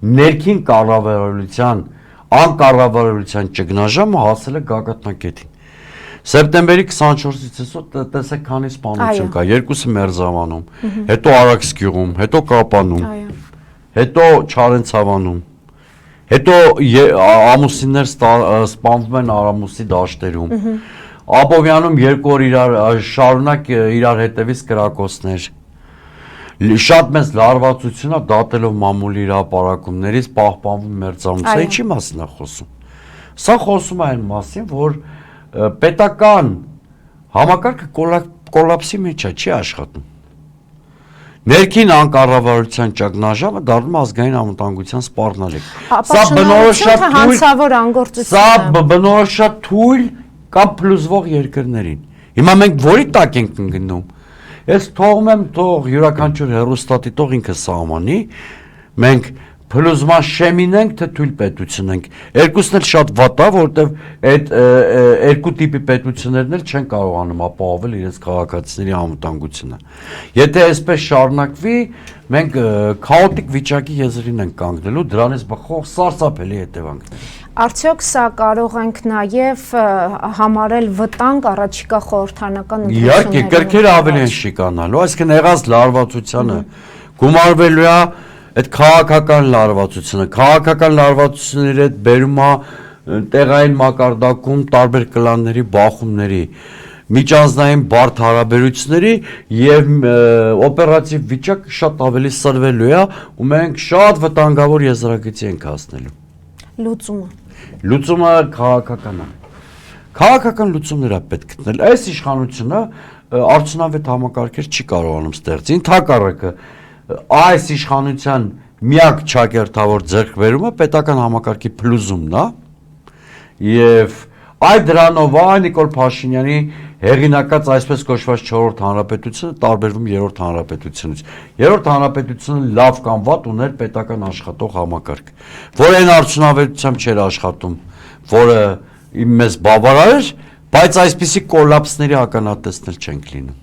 Ներքին կառավարության, անկառավարության ճգնաժամը հասել է գագաթնակետին։ Սեպտեմբերի 24-ից հետո տեսեք քանի սպանություն կա, երկուսը Մերձավանում, հետո Արաքսգյուղում, հետո Կապանում, հետո Չարենցավանում, հետո ամուսիններ սպանվում են Արամուսի դաշտերում, Աբովյանում 2 օր շարունակ իրար հետևից կրակոցներ, շատ մեծ լարվածություն է դատելով մամուլի հրապարակումներից պահպանվում Մերձավանում, սա ինչի մասին է խոսում։ Սա խոսում է այն մասին, որ պետական համակարգը կոլապսի մեջ է, չի աշխատում։ Ներքին անկառավարության ճգնաժամը դառնում ազգային անվտանգության սպառնալիք։ Սա բնորոշ թույլ կամ փլուզվող երկրներին։ Հիմա մենք որի տակ ենք ընկնում։ Ես թողում եմ թող յուրաքանչյուր հեռուստադիտող ինքը սահմանի, մենք փլուզման շեմին ենք, թե թույլ պետություն ենք։ Երկուսն էլ շատ վատ է, որովհետև այդ երկու տիպի պետություններն էլ չեն կարողանում ապահովել իրենց քաղաքացիների անվտանգությունը։ Եթե այսպես շարունակվի, մենք քաոտիկ վիճակի եզրին ենք կանգնելու, դրանից բխող սարսափելի հետևանքներ։ Արդյոք սա կարող ենք նաև համարել վտանգ առաջիկա խորհրդարանական ընտրություններին։ Իհարկե, կրքերը ավելի են շիկանալու, այսինքն եղած լարվածությանը գումարվելու է այդ քաղաքական լարվածությունների հետ բերում է տեղային մակարդակում տարբեր կլանների բախումների, միջանձնային բարդ հարաբերությունների եւ օպերատիվ վիճակը շատ ավելի սրվելու է ու մենք շատ վտանգավոր եզրագծի ենք հասնելու։ Լուծումը քաղաքական է։ Քաղաքական լուծումներ է պետք գտնել։ Այս իշխանությունը արդյունավետ համակարգեր չի կարողանում ստեղծել։ Ընդհակառակը այս իշխանության միակ ճակերտավոր ձեռքբերումը պետական համակարգի փլուզումն է եւ այդ դրանով Նիկոլ Փաշինյանի հեղինակած այսպես կոչված 4-րդ հանրապետությունը տարբերվում 3-րդ հանրապետությունից։ 3-րդ հանրապետությունը լավ կամ վատ ուներ պետական աշխատող համակարգ, որ այն արդյունավետությամբ չէր աշխատում, որը մեզ բավարար էր, բայց այսպիսի կոլապսների ականատեսներ չենք լինում։